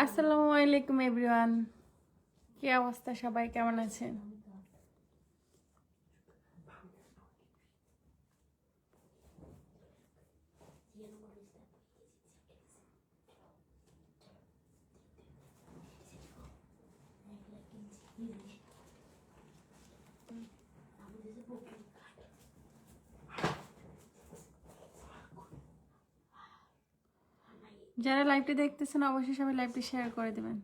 আসসালামু আলাইকুম এভরিওয়ান, কি অবস্থা? সবাই কেমন আছেন? যারা লাইভটি দেখতেছেন অবশ্যই সবাই লাইভটি শেয়ার করে দেবেন।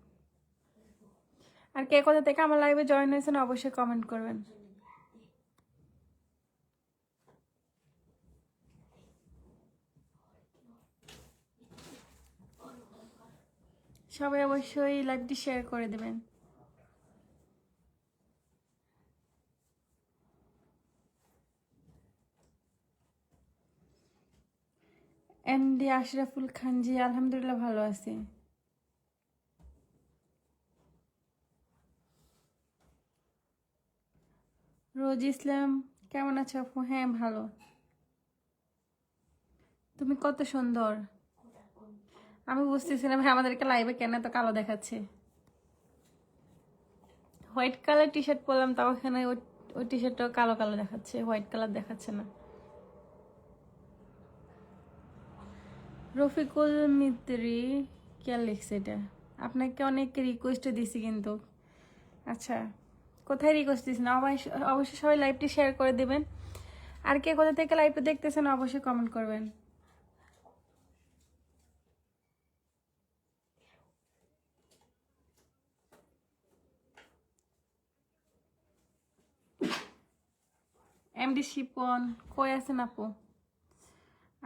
আর কে কোথা থেকে আমার লাইভে জয়েন হয়েছেন অবশ্যই কমেন্ট করবেন। সবাই অবশ্যই লাইভটি শেয়ার করে দেবেন। এমডি আশরাফুল খান, জি আলহামদুলিল্লাহ ভালো আছি। রোজ ইসলাম, কেমন আছো আপু? হ্যাঁ ভালো। তুমি কত সুন্দর। আমি বুঝতেছিলাম ভাই আমাদেরকে লাইভে কেন এত কালো দেখাচ্ছে। হোয়াইট কালার টি শার্ট পরলাম, তাও এখানে ওই টি শার্টটাও কালো কালো দেখাচ্ছে, হোয়াইট কালার দেখাচ্ছে না। রফিকুল মিত্রি কে লিখছে এটা? আপনাকে অনেক রিকোয়েস্ট দিছি কিন্তু। আচ্ছা, কোথায় রিকোয়েস্ট দিচ্ছেন? অবশ্যই সবাই লাইভটি শেয়ার করে দেবেন। আর কে কোথা থেকে লাইভটি দেখতেছেন অবশ্যই কমেন্ট করবেন। এমডি শিপন, কই আছেন আপু?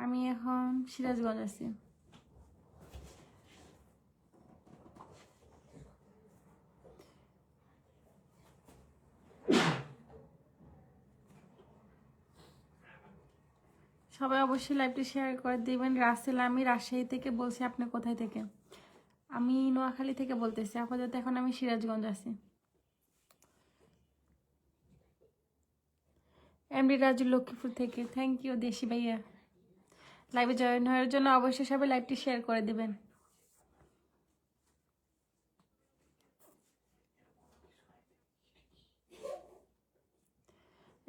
আমি এখন সিরাজগঞ্জ আছি। সবাই অবশ্যই লাইভটি শেয়ার করে দিবেন। রাসেল, আমি রাজশাহী থেকে বলছি, আপনি কোথায় থেকে? আমি নোয়াখালী থেকে বলতেছি, আপাতত এখন আমি সিরাজগঞ্জ আছি। এমডি রাজু লক্ষ্মীপুর থেকে, থ্যাংক ইউ দেশি ভাইয়া। লাইভে জয়েন হওয়ার জন্য অবশ্যই সবাই লাইভটি শেয়ার করে দিবেন।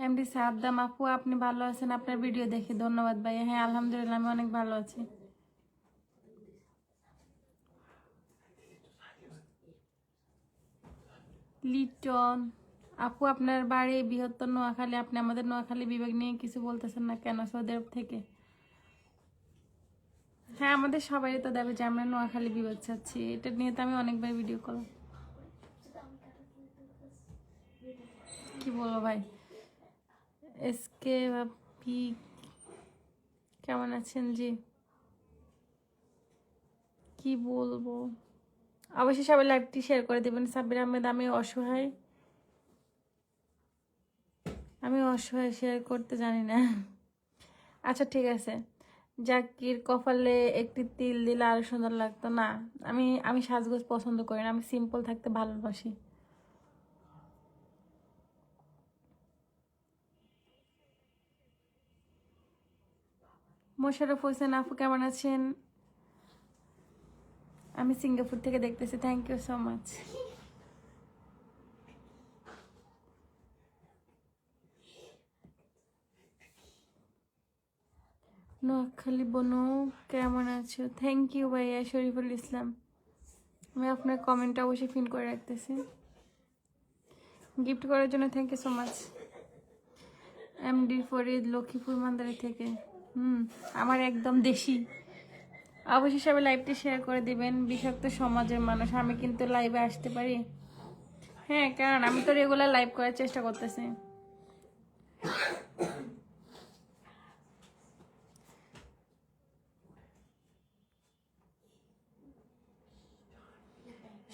এমডি সাদ্দাম, আপু আপনি ভালো আছেন? আপনার ভিডিও দেখে ধন্যবাদ ভাইয়া। হ্যাঁ আলহামদুলিল্লাহ আমি অনেক ভালো আছি। লিটন, আপু আপনার বাড়ি বৃহত্তর নোয়াখালী, আপনি আমাদের নোয়াখালী বিভাগ নিয়ে কিছু বলতেছেন না কেন? সৌদি আরব থেকে। হ্যাঁ আমাদের সবাই তো দাবি যে আমরা নোয়াখালী বিভাগ চাচ্ছি, এটা নিয়ে তো আমি অনেকবার ভিডিও করলাম। কি বলবো ভাই। এসকে ভাবি কেমন আছেন? জি কি বলবো, অবশ্যই সবাই লাইভটি শেয়ার করে দেবেন। সাব্বির আহমেদ, আমি অসহায় শেয়ার করতে জানি না। আচ্ছা ঠিক আছে। জাকির, কপালে একটি তিল দিলে আরো সুন্দর লাগতো না। আমি সাজগোজ পছন্দ করি না, আমি সিম্পল থাকতে ভালোবাসি। মোশাররফ হোসেন, আপু কেমন আছেন? আমি সিঙ্গাপুর থেকে দেখতেছি, thank you so much. Noakhali বনু, কেমন আছো? থ্যাংক ইউ ভাইয়া শরীফুল ইসলাম। আমি আপনার কমেন্টটা অবশ্যই পিন করে রাখতেছি। গিফট করার জন্য thank you so much. MD Farid, Lakshmipur Mandari থেকে। আমার একদম দেশি। অবশ্যই সবাই লাইভটি শেয়ার করে দিবেন। বিষাক্ত সমাজের মানুষ, আমি কিন্তু লাইভে আসতে পারি? হ্যাঁ, কারণ আমি তো রেগুলার লাইভ করার চেষ্টা করতেছি।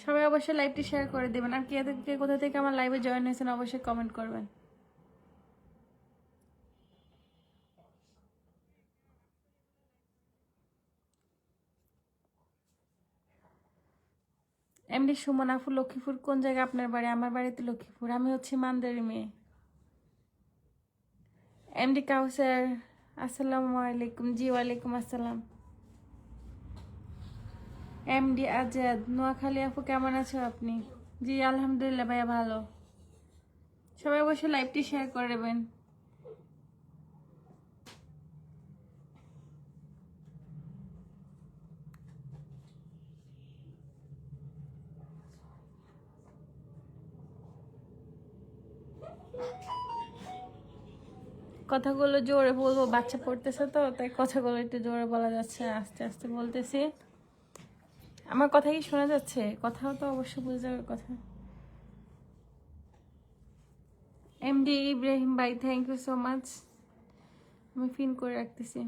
সবাই অবশ্যই লাইভটি শেয়ার করে দেবেন। আর কে কোথা থেকে আমার লাইভে জয়েন হয়েছেন অবশ্যই কমেন্ট করবেন। এমডি সুমন, আপু লক্ষ্মীপুর কোন জায়গায় আপনার বাড়ি? আমার বাড়িতে লক্ষ্মীপুর, আমি হচ্ছি মান্দারি মেয়ে। এমডি কাউসার, আসসালামু আলাইকুম। জি ওয়ালাইকুম আসসালাম। এমডি আজাদ, নোয়াখালী আপু কেমন আছো আপনি? জি আলহামদুলিল্লাহ ভাইয়া ভালো। সবাই অবশ্যই লাইভটি শেয়ার করে দেবেন। কথাগুলো জোরে বলবো, বাচ্চা পড়তেছে তো তাই কথাগুলো একটু জোরে বলা যাচ্ছে, আস্তে আস্তে বলতেছি। আমার কথা কি শোনা যাচ্ছে? কথাও তো অবশ্যই বুঝে যাবে কথা। এমডি ইব্রাহিম ভাই থ্যাংক ইউ সো মাচ, আমি ফিন করে রাখতেছি।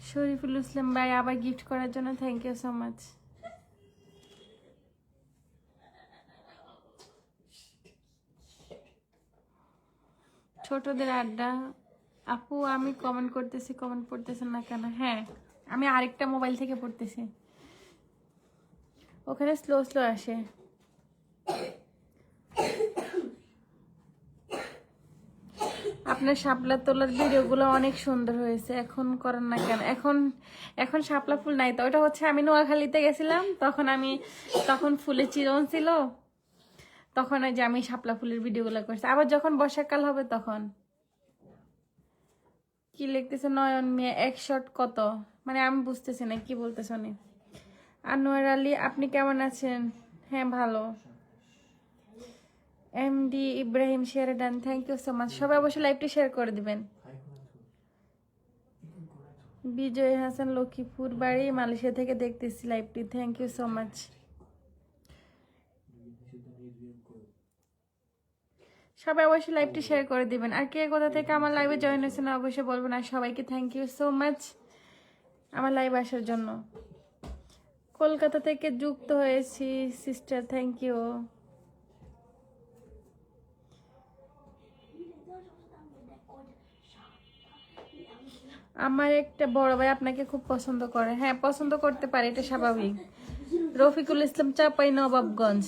শরীফুল ইসলাম ভাই আবার গিফট করার জন্য থ্যাংক ইউ সো মাচ। ছোটদের আড্ডা আপু, আমি কমেন্ট করতেছি, কমেন্ট পড়তেছেন না কেন? হ্যাঁ আমি আরেকটা মোবাইল থেকে পড়তেছি, ওখানে স্লো স্লো আসে। আপনার শাপলা তোলার ভিডিওগুলো অনেক সুন্দর হয়েছে, এখন করেন না কেন? এখন এখন শাপলা ফুল নাই তো, ওটা হচ্ছে আমি নোয়াখালীতে গেছিলাম তখন ফুলের চিরন ছিল, তখন ওই যে আমি শাপলা ফুলের ভিডিওগুলো করছি। আবার যখন বর্ষাকাল হবে তখন। কি লিখতেছে নয়ন মিয়া, এক শট কত? মানে আমি বুঝতেছি না কি বলতেছ উনি। আনোয়ার আলী আপনি কেমন আছেন? হ্যাঁ ভালো। এমডি ইব্রাহিম শেয়ারডান থ্যাংক ইউ সো মাচ। সবাই অবশ্যই লাইভটি শেয়ার করে দিবেন। বিজয় হাসান লক্ষ্মীপুর বাড়ি, মালয়েশিয়া থেকে দেখতেছি লাইভটি, থ্যাংক ইউ সো মাচ। সবাই অবশ্যই লাইভটি শেয়ার করে দিবেন। আর কে কোথা থেকে আমার লাইভে জয়েন হয়েছেন অবশ্যই বলবেন। আর সবাইকে থ্যাংক ইউ সো মাচ আমার লাইভ আসার জন্য। কলকাতা থেকে যুক্ত হয়েছি সিস্টার, থ্যাংক ইউ। আমার একটা বড় ভাই আপনাকে খুব পছন্দ করে। হ্যাঁ পছন্দ করতে পারে, এটা স্বাভাবিক। রফিকুল ইসলাম, চাপাই নবাবগঞ্জ।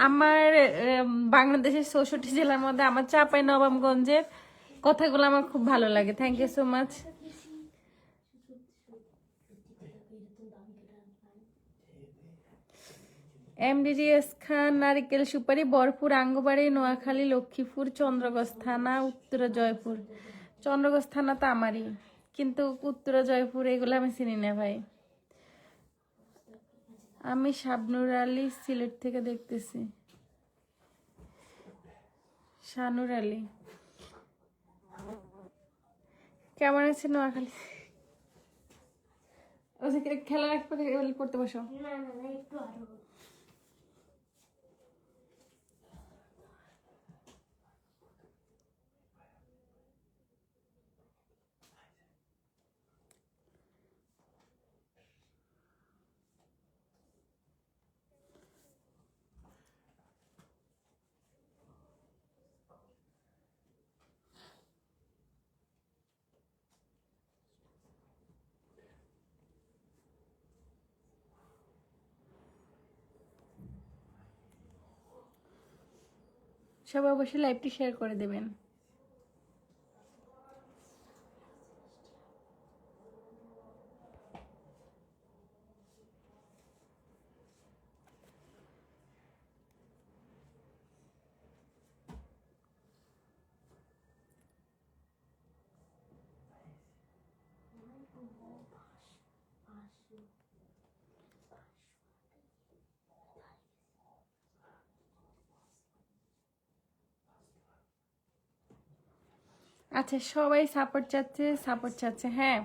আমার বাংলাদেশের 64 জেলার মধ্যে আমার চাপাই নবাবগঞ্জের কথাগুলো আমার খুব ভালো লাগে, থ্যাংক ইউ সো মাচ। এমডিজিএস খান, নারিকেল সুপারি, বরপুর, আঙ্গবাড়ি, নোয়াখালী, লক্ষ্মীপুর, চন্দ্রগঞ্জ থানা, উত্তরা জয়পুর। চন্দ্রগঞ্জ থানা তো আমারই, কিন্তু উত্তরা জয়পুর এগুলো আমি চিনি না ভাই। আমি শাবনুর আলী, সিলেট থেকে দেখতেছি। শানুর আলী কেমন আছে নোয়াখালী? খেলা রাখতে পড়তে বসো। সবাই অবশ্যই লাইভটি শেয়ার করে দেবেন। আচ্ছা সবাই সাপোর্ট চাচ্ছে। হ্যাঁ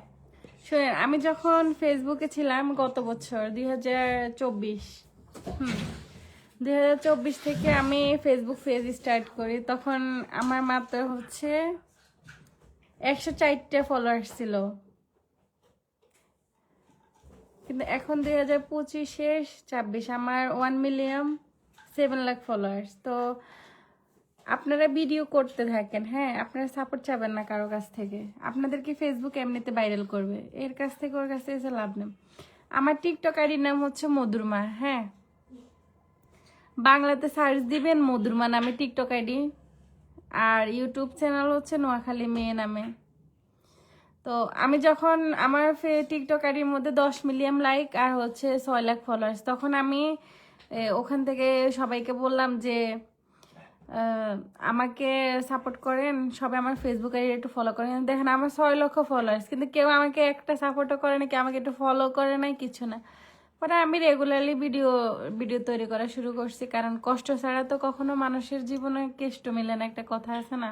শোনেন, আমি যখন ফেসবুকে ছিলাম গত বছর 2024, 2024 থেকে আমি ফেসবুক পেজ স্টার্ট করি, তখন আমার মাত্র হচ্ছে 104টা ফলোয়ার্স ছিল, কিন্তু এখন 2025-26 আমার 1,700,000 ফলোয়ার্স। তো আপনারা ভিডিও করতে থাকেন, হ্যাঁ আপনারা সাপোর্ট চাবেন না কারো কাছ থেকে। আপনাদেরকে ফেসবুক এমনিতে ভাইরাল করবে, এর কাছ থেকে ওর কাছ থেকে লাভ নেই। আমার টিকটক আইডির নাম হচ্ছে মধুরমা। হ্যাঁ বাংলাতে সার্চ দিবেন মধুরমা নামে টিকটক আইডি, আর ইউটিউব চ্যানেল হচ্ছে নোয়াখালী মেয়ে নামে। তো আমি যখন আমার টিকটক আইডির মধ্যে 10 মিলিয়ন লাইক আর হচ্ছে 6 লাখ ফলোয়ার্স, তখন আমি ওখান থেকে সবাইকে বললাম যে আমাকে সাপোর্ট করেন সবাই, আমার ফেসবুক আইডি একটু ফলো করেন। দেখেন আমার 6 লক্ষ ফলোয়ার্স, কিন্তু কেউ আমাকে একটা সাপোর্টও করে না, কেউ আমাকে একটু ফলো করে নাই, কিছু না। পরে আমি রেগুলারলি ভিডিও ভিডিও তৈরি করা শুরু করছি, কারণ কষ্ট ছাড়া তো কখনো মানুষের জীবনে কেষ্ট মেলে না, একটা কথা আছে না।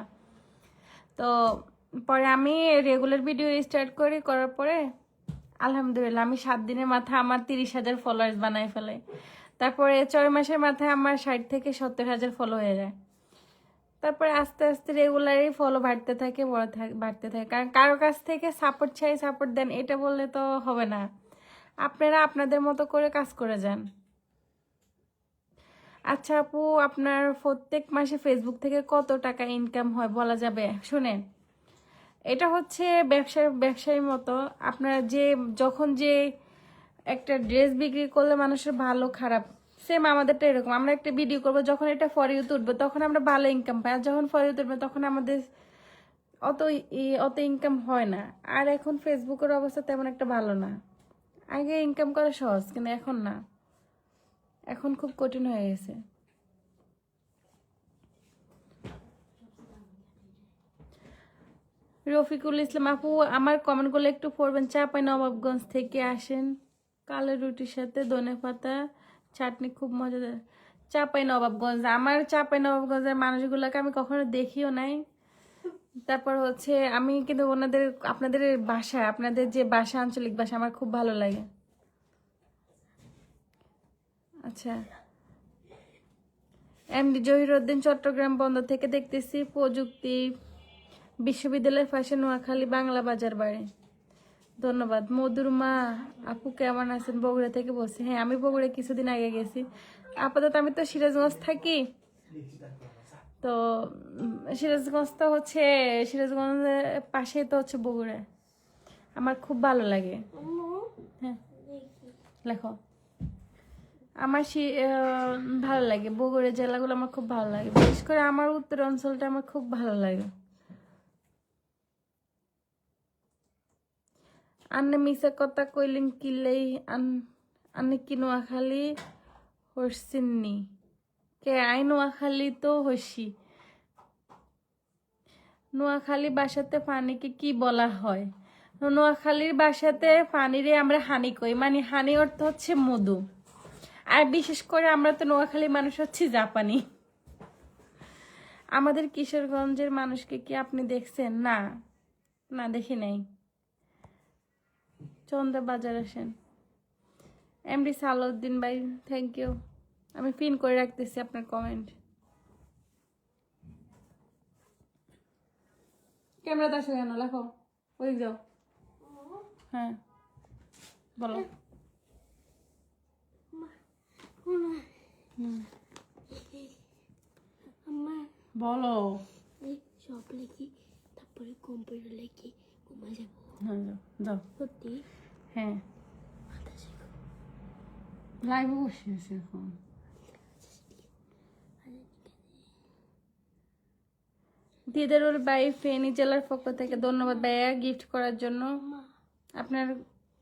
তো পরে আমি রেগুলার ভিডিও স্টার্ট করার পরে আলহামদুলিল্লাহ আমি 7 দিনের মাথায় আমার 30,000 ফলোয়ার্স বানাই ফেলে। তারপরে 6 মাসের মাথায় আমার 60 থেকে 70,000 ফলো হয়ে যায়। তারপরে আস্তে আস্তে রেগুলারই ফলো বাড়তে থাকে, বাড়তে থাকে। কারণ কারো কাছ থেকে সাপোর্ট চাই, সাপোর্ট দেন, এটা বললে তো হবে না। আপনারা আপনাদের মতো করে কাজ করে যান। আচ্ছা আপু, আপনার প্রত্যেক মাসে ফেসবুক থেকে কত টাকা ইনকাম হয় বলা যাবে? শুনেন, এটা হচ্ছে ব্যবসায়ীর মতো। আপনারা যখন একটা ড্রেস বিক্রি করলে মানুষের ভালো খারাপ, সেম আমাদেরটা এরকম। আমরা একটা ভিডিও করবো, যখন এটা ফর ইউ তুলবো তখন আমরা ভালো ইনকাম পাই, আর যখন ফর ইউ তুলবো তখন আমাদের অত অত ইনকাম হয় না। আর এখন ফেসবুকের অবস্থা তেমন একটা ভালো না। আগে ইনকাম করা সহজ, কিন্তু এখন না, এখন খুব কঠিন হয়ে গেছে। রফিকুল ইসলাম আপু, আমার কমেন্টগুলো একটু পড়বেন। চাঁপাইনবাবগঞ্জ থেকে আসেন, কালো রুটির সাথে ধনেপাতা চাটনি খুব মজাদার। চাঁপাইনবাবগঞ্জ, আমার চাঁপাইনবাবগঞ্জের মানুষগুলোকে আমি কখনো দেখিও নাই। তারপর হচ্ছে আমি কিন্তু আপনাদের ভাষা, আপনাদের যে ভাষা, আঞ্চলিক ভাষা আমার খুব ভালো লাগে। আচ্ছা, এমডি জহিরুদ্দিন, চট্টগ্রাম বন্দর থেকে দেখতেছি, প্রযুক্তি বিশ্ববিদ্যালয়ের পাশে নোয়াখালী বাংলা বাজার বাড়ি। ধন্যবাদ। মধুরমা আপু কেমন আছেন? বগুড়া থেকে বলছি। হ্যাঁ, আমি বগুড়া কিছুদিন আগে গেছি। আপাতত আমি তো সিরাজগঞ্জ থাকি। তো সিরাজগঞ্জ তো হচ্ছে, সিরাজগঞ্জের পাশে তো হচ্ছে বগুড়া। আমার খুব ভালো লাগে। হ্যাঁ লেখো। আমার ভালো লাগে বগুড়া জেলাগুলো, আমার খুব ভালো লাগে। বিশেষ করে আমার উত্তর অঞ্চলটা আমার খুব ভালো লাগে। আন্নে মিশা কথা কইলেন কিলেই আন্নে কি নোয়াখালী হরসিননি কে? আই নোয়াখালী তো হসি। নোয়াখালী ভাষাতে পানিকে কি বলা হয়? নোয়াখালীর ভাষাতে পানিরে আমরা হানি কই, মানে হানি অর্থ হচ্ছে মধু। আর বিশেষ করে আমরা তো নোয়াখালী মানুষ হচ্ছে জাপানি। আমাদের কিশোরগঞ্জের মানুষকে কি আপনি দেখছেন? না, না দেখি নাই। চন্দ্রা বাজার আসেন। এমডি সালাউদ্দিন ভাই, থ্যাংক ইউ। আমি পিন করে রাখতেছি আপনার কমেন্ট। ক্যামেরা আসো কেন? লেখো, ওই যাও। হ্যাঁ বলো। বলো। সব লিখি, তারপরে কম্পিউটার লিখি, ঘুমাই যাবো। হ্যাঁ যাও। সত্যি? হ্যাঁ, মাথা শেখো। লাইভে বসে আছি এখন। দিদারুল ভাই ফেনী জেলার পক্ষ থেকে ধন্যবাদ ভাইয়া গিফট করার জন্য। আপনার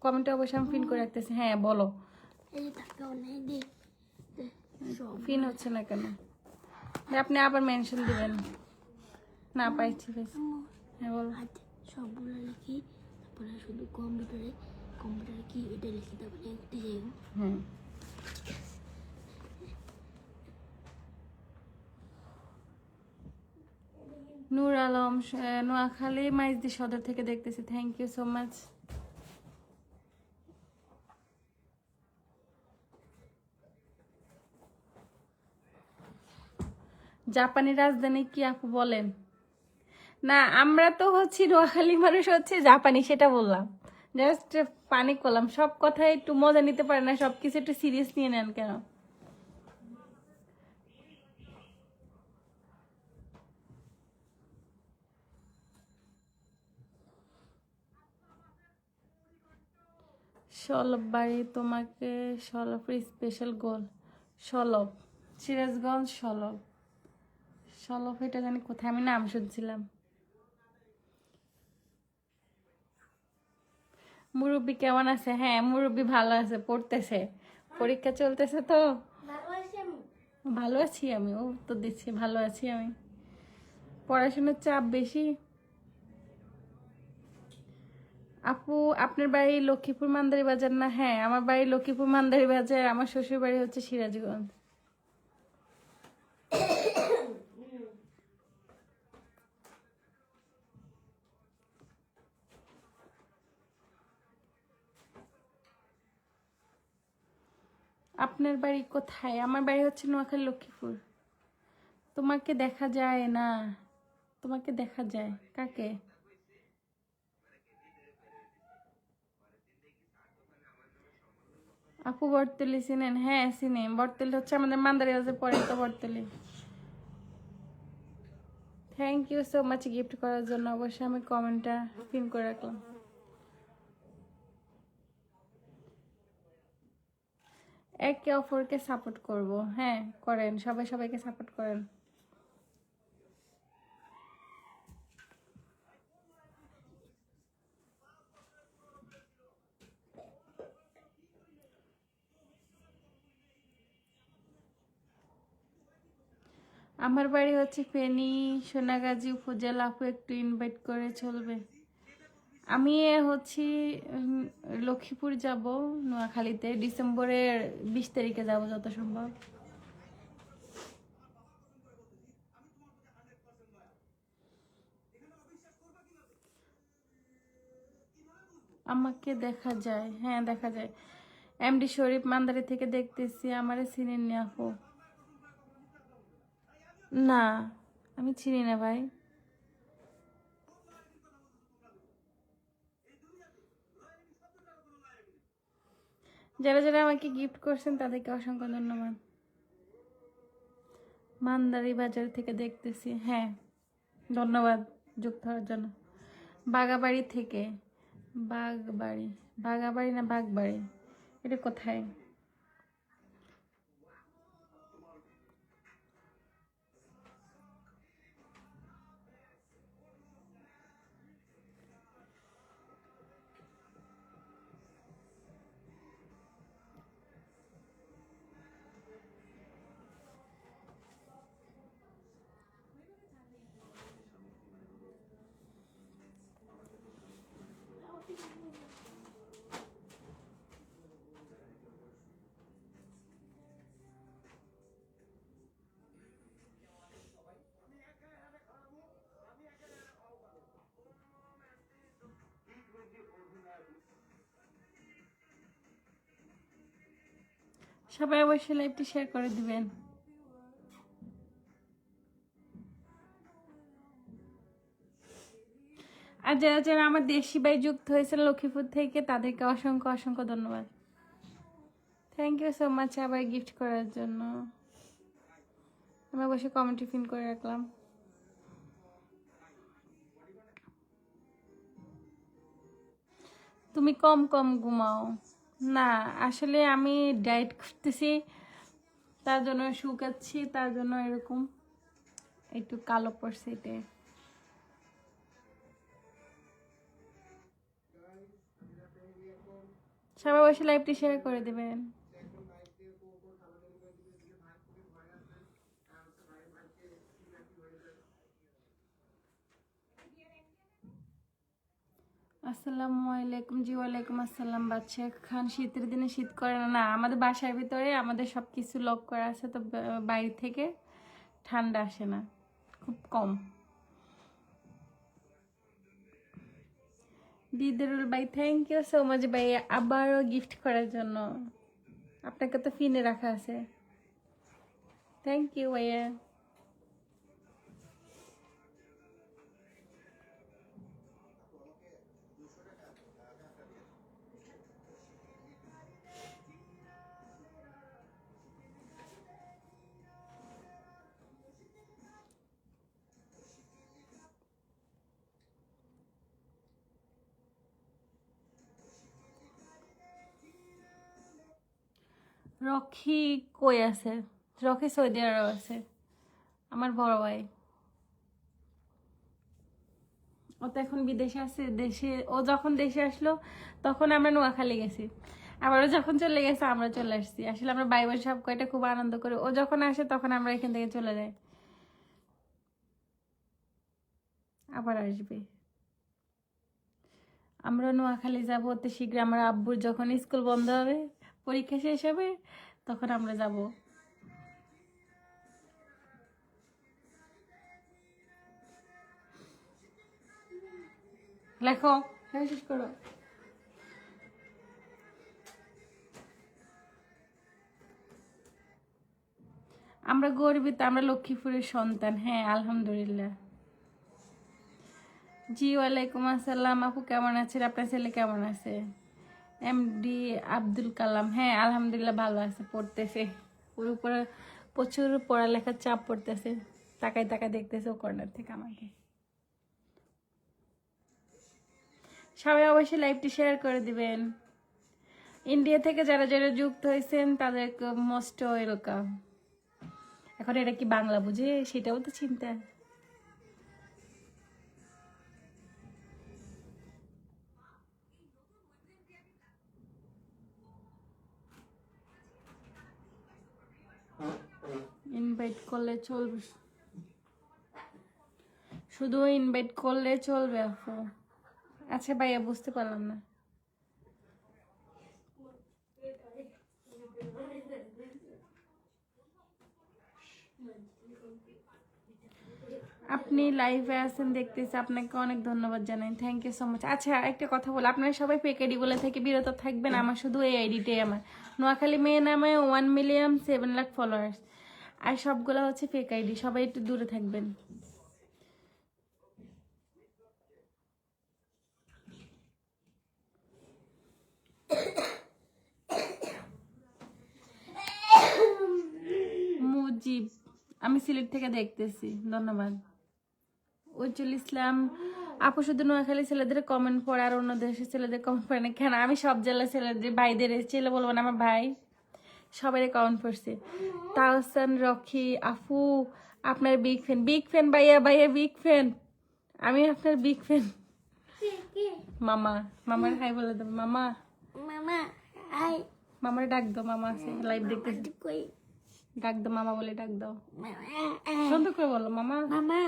কমেন্টে অবশ্যই আমি পিন করে রাখতেছি। হ্যাঁ বলো। এই যে টাকা অনেক দিই, পিন হচ্ছে না কেন? আপনি আবার মেনশন দিবেন। না পাইছি পাইছি। হ্যাঁ বলো। সবগুলো লিখি, তারপরে শুধু কম্পিউটারে কি এটা লিখি, তারপরে উঠে যাই। হ্যাঁ নূর আলম, নোয়াখালী মাইজদি সদর থেকে দেখতেছি। Thank you so much. জাপানি রাজধানী কি আপু বলেন? না, আমরা তো হচ্ছি নোয়াখালী মানুষ হচ্ছে জাপানি, সেটা বললাম। জাস্ট পানি করলাম। সব কথায় একটু মজা নিতে পারে না, সবকিছু একটু সিরিয়াস নিয়ে নেন কেন? সলব বাড়ি তোমাকে সলফের স্পেশাল গোল। সলব সিরাজগঞ্জ সলভ। সলভ এটা জানি কোথায়, আমি নাম শুনছিলাম। মুরব্বি কেমন আছে? হ্যাঁ মুরব্বি ভালো আছে, পড়তেছে, পরীক্ষা চলতেছে তো। ভালো আছি আমি, ও তো দিচ্ছি, ভালো আছি আমি। পড়াশোনার চাপ বেশি। আপু আপনার বাড়ি লক্ষ্মীপুর মান্দারি বাজার না? হ্যাঁ আমার বাড়ি লক্ষ্মীপুর মান্দারি বাজার, আমার শ্বশুর বাড়ি হচ্ছে সিরাজগঞ্জ। আপনার বাড়ি কোথায়? আমার বাড়ি হচ্ছে নোয়াখালী লক্ষ্মীপুর। তোমাকে দেখা যায় না। তোমাকে দেখা যায় কাকে? আপু বটতলি চিনেন? হ্যাঁ চিনি, বটতলি হচ্ছে আমাদের মান্দারি বাজার পরে তো Bottoli. Thank you so much gift করার জন্য, অবশ্যই আমি কমেন্টটা পিন করে রাখলাম। একে অপরকে সাপোর্ট করব, হ্যাঁ করেন, সবাই সবাইকে সাপোর্ট করেন। আমার বাড়ি হচ্ছে ফেনী সোনাগাজী উপজেলা, আপু একটু ইনভাইট করে চলবে। আমি হচ্ছি লক্ষ্মীপুর যাব, নোয়াখালীতে ডিসেম্বরের 20 তারিখে যাব যত সম্ভব। আমাকে দেখা যায়, হ্যাঁ দেখা যায়। এমডি শরীফ মান্দারি থেকে দেখতেছি, আমারে চিনেননি আপু? না আমি চিনি না ভাই। যারা যারা আমাকে গিফট করছেন তাদেরকে অসংখ্য ধন্যবাদ। মান্দারি বাজার থেকে দেখতেছি, হ্যাঁ ধন্যবাদ যুক্ত হওয়ার জন্য। বাগাবাড়ি থেকে। বাগবাড়ি, বাগাবাড়ি না বাগবাড়ি, এটা কোথায়? সবাই অবশ্যই লাইভটি শেয়ার করে দিবেন। আর যারা যারা আমার দেশি ভাই যুক্ত হয়েছিল লক্ষ্মীপুর থেকে তাদেরকে অসংখ্য অসংখ্য ধন্যবাদ। থ্যাংক ইউ সো মাচ আবার গিফট করার জন্য। আমি অবশ্যই কমেন্টে পিন করে রাখলাম। তুমি কম কম ঘুমাও? না আসলে আমি ডায়েট করতেছি, তার জন্য শুকাচ্ছি, তার জন্য এরকম একটু কালো পড়ছে এটাই। সবাই অবশ্যই লাইভটি শেয়ার করে দেবেন। আসসালামু আলাইকুম। জি ওয়ালাইকুম আসসালাম। বাদশা খান, শীতের দিনে শীত করে না? না আমাদের বাসার ভিতরে আমাদের সব কিছু লক করা আছে, তো বাইরে থেকে ঠান্ডা আসে না, খুব কম। দিদারুল ভাই থ্যাংক ইউ সো মাচ ভাই আবারও গিফট করার জন্য। আপনাকে তো ফিনে রাখা আছে। থ্যাংক ইউ ভাইয়া। রকি কই আছে? রকি সৌদি আরব আছে, আমার বড় ভাই। ও তো এখন বিদেশে আছে। ও যখন দেশে আসলো তখন আমরা নোয়াখালী গেছি, আবার ও যখন চলে গেছে আমরা চলে আসছি। আসলে আমরা ভাই বোন সব কয়টা খুব আনন্দ করি। ও যখন আসে তখন আমরা এখান থেকে চলে যাই, আবার আসবে। আমরা নোয়াখালী যাবো অতি শীঘ্র। আমার আব্বুর যখন স্কুল বন্ধ হবে, পরীক্ষা শেষ হবে, তখন আমরা যাব। লেখো, শেষ করো। আমরা গর্বিত, আমরা লক্ষ্মীপুরের সন্তান। হ্যাঁ আলহামদুলিল্লাহ। জি ওয়ালাইকুম আসসালাম। আপু কেমন আছেন? আপনার ছেলে কেমন আছে? এমডি আব্দুল কালাম, হ্যাঁ আলহামদুলিল্লাহ ভালো আছে, পড়তেছে। ওর উপরে প্রচুর পড়ালেখার চাপ পড়তেছে। তাকায় তাকায় দেখতেছে ও কর্নার থেকে আমাকে। সবাই অবশ্যই লাইভটি শেয়ার করে দিবেন। ইন্ডিয়া থেকে যারা যারা যুক্ত হয়েছেন তাদেরকে মোস্ট ওয়েলকাম। এখন এটা কি বাংলা বুঝে? সেটাও তো চিন্তা। ইনভাইট করলে চলবে, শুধু ইনভাইট করলে চলবে আপু? আচ্ছা ভাইয়া, বুঝতে পারলাম না। আপনি লাইভে আছেন দেখতেছি, আপনাকে অনেক ধন্যবাদ জানাই, থ্যাংক ইউ সো মাচ। আচ্ছা একটা কথা বল, আপনারা সবাই ফেক আইডি বলে থেকে বিরত থাকবেন। আমার শুধু এই আইডিটাই, আমার নোয়াখালী মেয়ে নামে 1,7,00,000 ফলোয়ার্স, আর সবগুলো হচ্ছে ফেক আইডি। সবাই একটু দূরে থাকবেন। মুজিব, আমি সিলেট থেকে দেখতেছি, ধন্যবাদ। উজ্জ্বল ইসলাম আপু, শুধু নোয়াখালী ছেলেদের কমেন্ট পড়ে আর অন্য দেশের ছেলেদের কমেন্ট পড়ে না কেন? আমি সব জেলার ছেলেদের, ভাইদের, ছেলে বলবো না, আমার ভাই সবাই কমেন্ট পড়ছে। তাহসান রকি আপু, আপনার বিগ ফ্যান। বিগ ফ্যান ভাইয়া, ভাইয়া বিগ ফ্যান, আমি আপনার বিগ ফ্যান। মামা, মামার হাই বলে দেবো। মামা, মামা আই মামার ডাক দাও, মামা আছে লাইভ দেখতেছি। কই ডাক দাও মামা বলে, ডাক দাও, মামা সুন্দর করে বলো। মামা মামা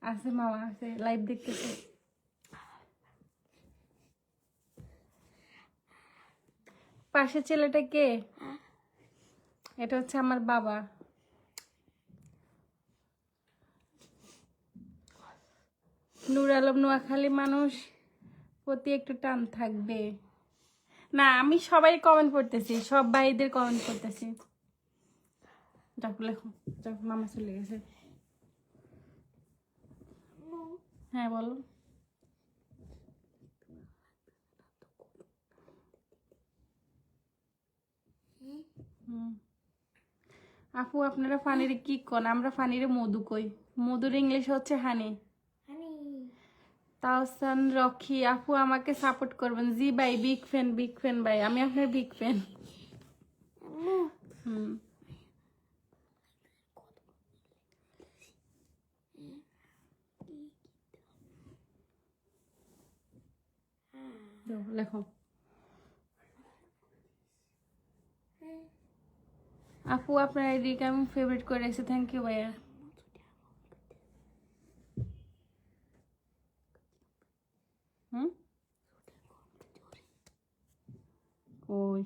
আছে, মামা আছে লাইভ দেখতেছে। পাশের ছেলেটা কে? এটা হচ্ছে আমার বাবা। নূর আলম, নোয়াখালী মানুষ প্রতি একটু টান থাকবে না? আমি সবাই কমেন্ট করতেছি, সব ভাইদের কমেন্ট করতেছি। যাক লেখো, যাক মামা চলে গেছে। হ্যাঁ বলো। আপু আপনারা ফানিরে কি কন? আমরা ফানিরে মধু কই। মধুর ইংলিশ হচ্ছে হানি। তাহসান রকি আপু, আমাকে সাপোর্ট করবেন। জি ভাই, বিগ ফ্যান, বিগ ফ্যান ভাই, আমি আপনার বিগ ফ্যান। লেখো। আপু আপনার আইডিকে আমি ফেভারিট করে রেখেছি, থ্যাংক ইউ ভাইয়া। কই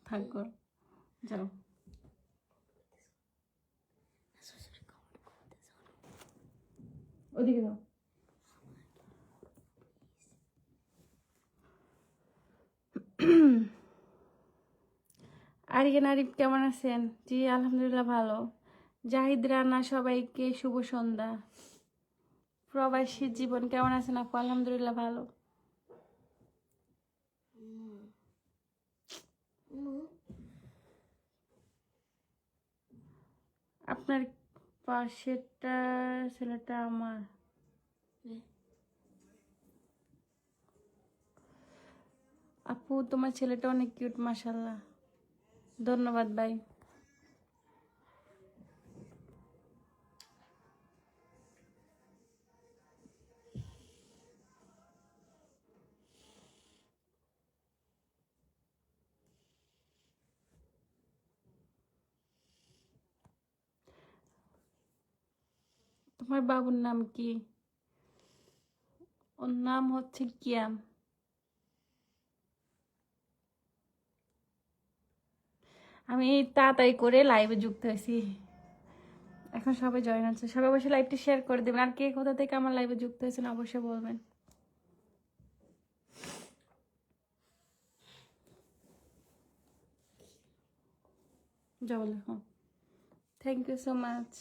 থাকো, যাও। ওদিকে যাও। আরিয়ান আরিফ কেমন আছেন? জি আলহামদুলিল্লাহ ভালো। জাহিদ রানা, সবাইকে শুভ সন্ধ্যা। প্রবাসী জীবন কেমন আছেন আপু? আলহামদুলিল্লাহ ভালো। আপনার পাশেরটা ছেলেটা আমার। আপু আপু তোমার ছেলেটা অনেক কিউট, মাশাল্লাহ। ধন্যবাদ ভাই। তোমার বাবুর নাম কি? ওর নাম হচ্ছে কিয়াম। আমি তাড়াতাড়ি করে লাইভে যুক্ত হয়েছি, এখন সবাই জয়েন হচ্ছে। সবাই অবশ্যই লাইভটি শেয়ার করে দেবেন। আর কে কোথা থেকে আমার লাইভে যুক্ত হয়েছেন অবশ্যই বলবেন। জবল, হ্যাঁ, থ্যাংক ইউ সো মাচ।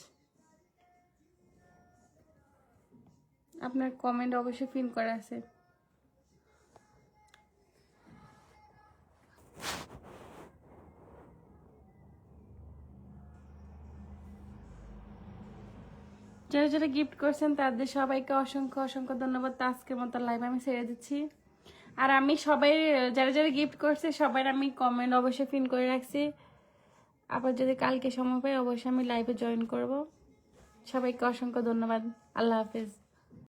আপনার কমেন্ট অবশ্যই পিন করা আছে। যারা যারা গিফট করছেন তাদের সবাইকে অসংখ্য অসংখ্য ধন্যবাদ। তো আজকের মতো লাইভ আমি ছেড়ে দিচ্ছি। আর আমি সবাই, যারা যারা গিফট করছে সবাই আমি কমেন্ট অবশ্যই পিন করে রাখছি। আবার যদি কালকে সময় পাই অবশ্যই আমি লাইভে জয়েন করব। সবাইকে অসংখ্য ধন্যবাদ। আল্লাহ হাফেজ।